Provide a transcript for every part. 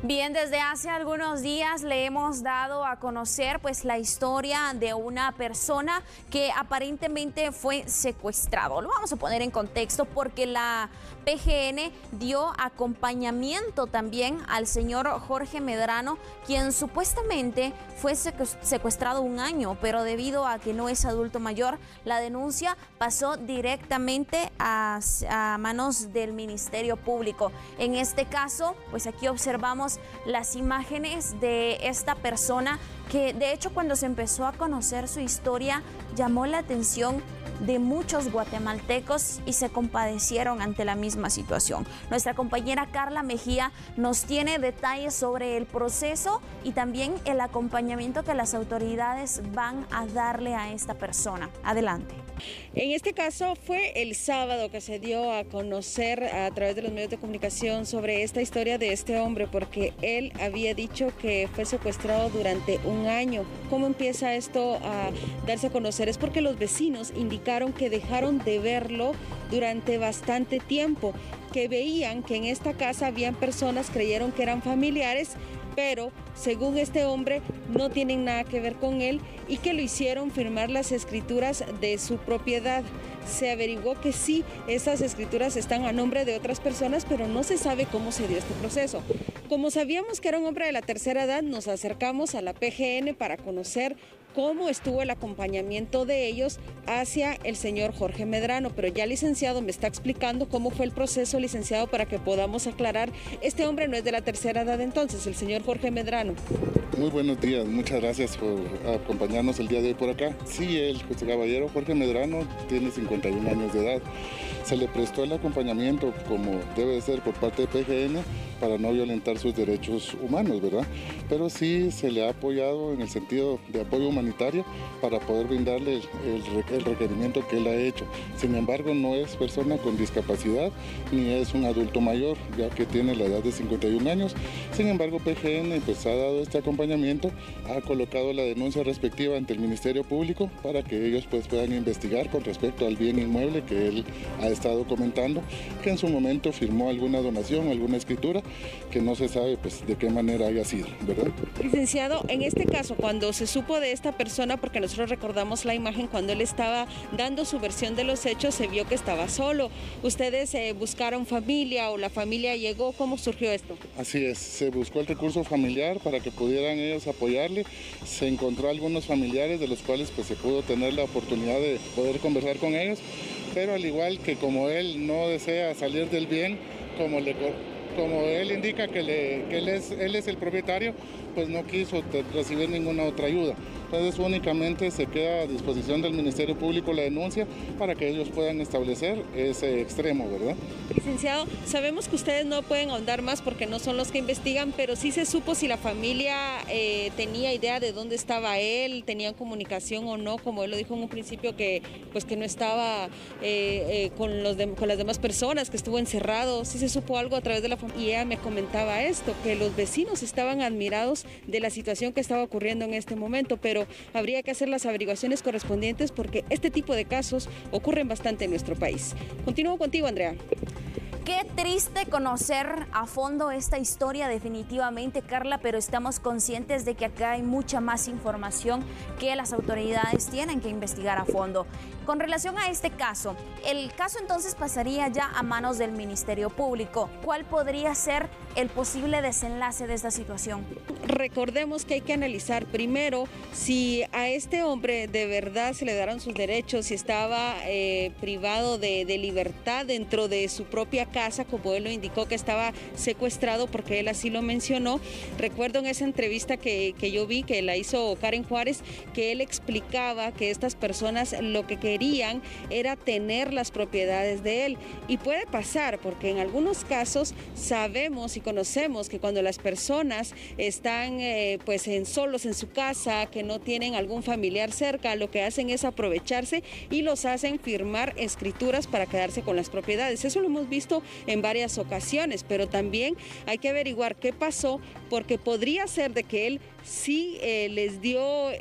Bien, desde hace algunos días le hemos dado a conocer pues la historia de una persona que aparentemente fue secuestrado. Lo vamos a poner en contexto porque la PGN dio acompañamiento también al señor Jorge Medrano, quien supuestamente fue secuestrado un año, pero debido a que no es adulto mayor, la denuncia pasó directamente a manos del Ministerio Público. En este caso, pues aquí observamos las imágenes de esta persona que de hecho cuando se empezó a conocer su historia llamó la atención de muchos guatemaltecos y se compadecieron ante la misma situación. Nuestra compañera Carla Mejía nos tiene detalles sobre el proceso y también el acompañamiento que las autoridades van a darle a esta persona. Adelante. En este caso fue el sábado que se dio a conocer a través de los medios de comunicación sobre esta historia de este hombre, porque él había dicho que fue secuestrado durante un año. ¿Cómo empieza esto a darse a conocer? Es porque los vecinos indicaron que dejaron de verlo durante bastante tiempo, que veían que en esta casa habían personas, creyeron que eran familiares, pero según este hombre no tienen nada que ver con él y que lo hicieron firmar las escrituras de su propiedad. Se averiguó que sí, esas escrituras están a nombre de otras personas, pero no se sabe cómo se dio este proceso. Como sabíamos que era un hombre de la tercera edad, nos acercamos a la PGN para conocer cómo estuvo el acompañamiento de ellos hacia el señor Jorge Medrano, pero ya licenciado me está explicando cómo fue el proceso, licenciado, para que podamos aclarar. Este hombre no es de la tercera edad entonces, el señor Jorge Medrano. Muy buenos días, muchas gracias por acompañarnos el día de hoy por acá. Sí, el caballero Jorge Medrano tiene 51 años de edad. Se le prestó el acompañamiento como debe de ser por parte de PGN para no violentar sus derechos humanos, ¿verdad? Pero sí se le ha apoyado en el sentido de apoyo humanitario para poder brindarle el requerimiento que él ha hecho. Sin embargo, no es persona con discapacidad ni es un adulto mayor, ya que tiene la edad de 51 años. Sin embargo, PGN pues ha dado este acompañamiento, ha colocado la denuncia respectiva ante el Ministerio Público para que ellos pues puedan investigar con respecto al bien inmueble que él ha estado comentando, que en su momento firmó alguna donación, alguna escritura, que no se sabe pues de qué manera haya sido, ¿verdad? Licenciado, en este caso, cuando se supo de esta persona, porque nosotros recordamos la imagen cuando él estaba dando su versión de los hechos, se vio que estaba solo. ¿Ustedes buscaron familia o la familia llegó? ¿Cómo surgió esto? Así es, se buscó el recurso familiar para que pudieran ellos apoyarle. Se encontró algunos familiares de los cuales pues se pudo tener la oportunidad de poder conversar con ellos, pero al igual que como él no desea salir del bien, como él indica que él es el propietario, pues no quiso recibir ninguna otra ayuda. Entonces únicamente se queda a disposición del Ministerio Público la denuncia para que ellos puedan establecer ese extremo, ¿verdad? Licenciado, sabemos que ustedes no pueden ahondar más porque no son los que investigan, pero sí se supo si la familia tenía idea de dónde estaba él, tenían comunicación o no, como él lo dijo en un principio que no estaba con las demás personas, que estuvo encerrado. Sí se supo algo a través de la familia y ella me comentaba esto, que los vecinos estaban admirados de la situación que estaba ocurriendo en este momento, pero habría que hacer las averiguaciones correspondientes porque este tipo de casos ocurren bastante en nuestro país. Continúo contigo, Andrea. Qué triste conocer a fondo esta historia definitivamente, Carla, pero estamos conscientes de que acá hay mucha más información que las autoridades tienen que investigar a fondo. Con relación a este caso, el caso entonces pasaría ya a manos del Ministerio Público. ¿Cuál podría ser el posible desenlace de esta situación? Recordemos que hay que analizar primero si a este hombre de verdad se le dieron sus derechos, si estaba privado de libertad dentro de su propia casa, como él lo indicó, que estaba secuestrado, porque él así lo mencionó. Recuerdo en esa entrevista que yo vi, que la hizo Karen Juárez, que él explicaba que estas personas lo que querían era tener las propiedades de él. Y puede pasar, porque en algunos casos sabemos y conocemos que cuando las personas están solos en su casa, que no tienen algún familiar cerca, lo que hacen es aprovecharse y los hacen firmar escrituras para quedarse con las propiedades. Eso lo hemos visto en varias ocasiones, pero también hay que averiguar qué pasó, porque podría ser de que él sí les dio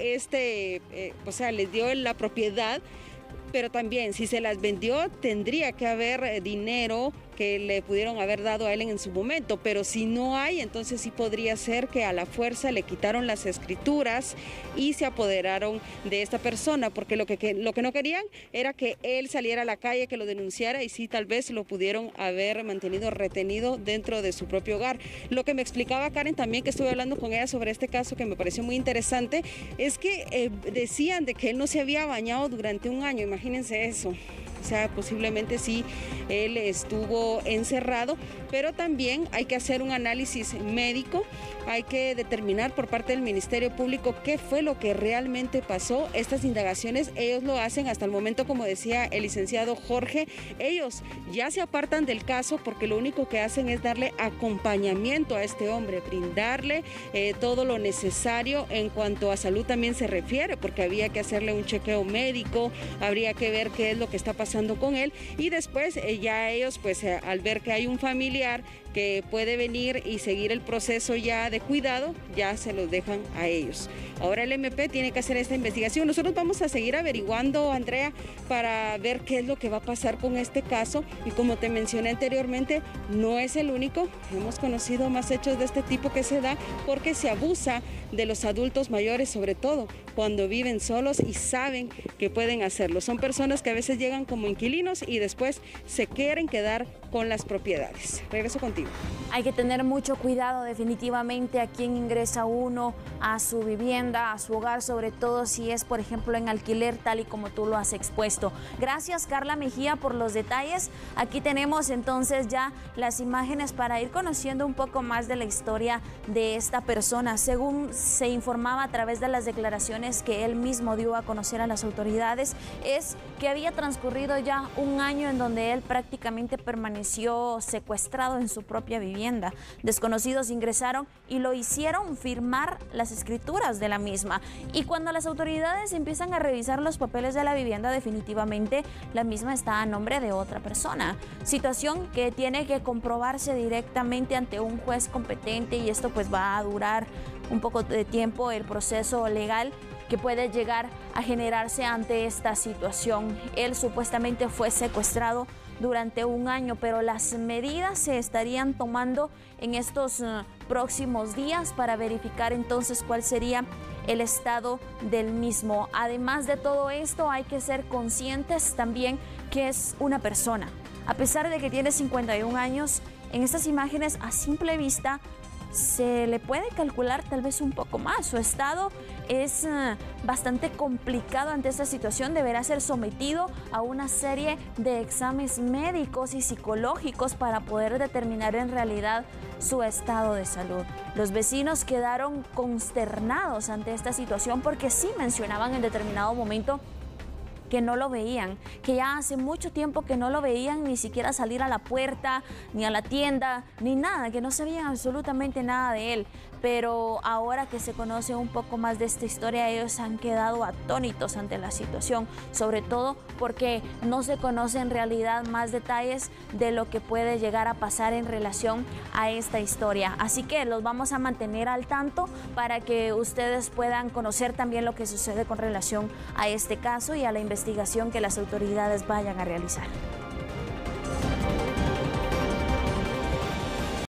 les dio la propiedad, pero también si se las vendió tendría que haber dinero que le pudieron haber dado a él en su momento, pero si no hay, entonces sí podría ser que a la fuerza le quitaron las escrituras y se apoderaron de esta persona, porque lo que no querían era que él saliera a la calle, que lo denunciara, y sí tal vez lo pudieron haber mantenido retenido dentro de su propio hogar. Lo que me explicaba Karen también, que estuve hablando con ella sobre este caso, que me pareció muy interesante, es que decían de que él no se había bañado durante un año, imagínense eso. O sea, posiblemente sí, él estuvo encerrado, pero también hay que hacer un análisis médico, hay que determinar por parte del Ministerio Público qué fue lo que realmente pasó. Estas indagaciones ellos lo hacen hasta el momento, como decía el licenciado Jorge, ellos ya se apartan del caso porque lo único que hacen es darle acompañamiento a este hombre, brindarle todo lo necesario en cuanto a salud también se refiere, porque había que hacerle un chequeo médico, habría que ver qué es lo que está pasando con él, y después ya ellos pues al ver que hay un familiar que puede venir y seguir el proceso ya de cuidado, ya se los dejan a ellos. Ahora el MP tiene que hacer esta investigación. Nosotros vamos a seguir averiguando, Andrea, para ver qué es lo que va a pasar con este caso, y como te mencioné anteriormente, no es el único. Hemos conocido más hechos de este tipo que se da porque se abusa de los adultos mayores, sobre todo cuando viven solos y saben que pueden hacerlo. Son personas que a veces llegan como inquilinos y después se quieren quedar con las propiedades. Regreso contigo. Hay que tener mucho cuidado definitivamente a quién ingresa uno a su vivienda, a su hogar, sobre todo si es, por ejemplo, en alquiler, tal y como tú lo has expuesto. Gracias, Carla Mejía, por los detalles. Aquí tenemos entonces ya las imágenes para ir conociendo un poco más de la historia de esta persona. Según se informaba a través de las declaraciones que él mismo dio a conocer a las autoridades, es que había transcurrido ya un año en donde él prácticamente permaneció secuestrado en su propia vivienda. Desconocidos ingresaron y lo hicieron firmar las escrituras de la misma. Y cuando las autoridades empiezan a revisar los papeles de la vivienda, definitivamente la misma está a nombre de otra persona. Situación que tiene que comprobarse directamente ante un juez competente, y esto pues va a durar un poco de tiempo, el proceso legal que puede llegar a generarse ante esta situación. Él supuestamente fue secuestrado durante un año, pero las medidas se estarían tomando en estos próximos días para verificar entonces cuál sería el estado del mismo. Además de todo esto, hay que ser conscientes también que es una persona. A pesar de que tiene 51 años, en estas imágenes a simple vista se le puede calcular tal vez un poco más. Su estado es bastante complicado ante esta situación. Deberá ser sometido a una serie de exámenes médicos y psicológicos para poder determinar en realidad su estado de salud. Los vecinos quedaron consternados ante esta situación porque sí mencionaban en determinado momento que no lo veían, que ya hace mucho tiempo que no lo veían ni siquiera salir a la puerta, ni a la tienda, ni nada, que no sabían absolutamente nada de él. Pero ahora que se conoce un poco más de esta historia, ellos han quedado atónitos ante la situación, sobre todo porque no se conocen en realidad más detalles de lo que puede llegar a pasar en relación a esta historia. Así que los vamos a mantener al tanto para que ustedes puedan conocer también lo que sucede con relación a este caso y a la investigación que las autoridades vayan a realizar.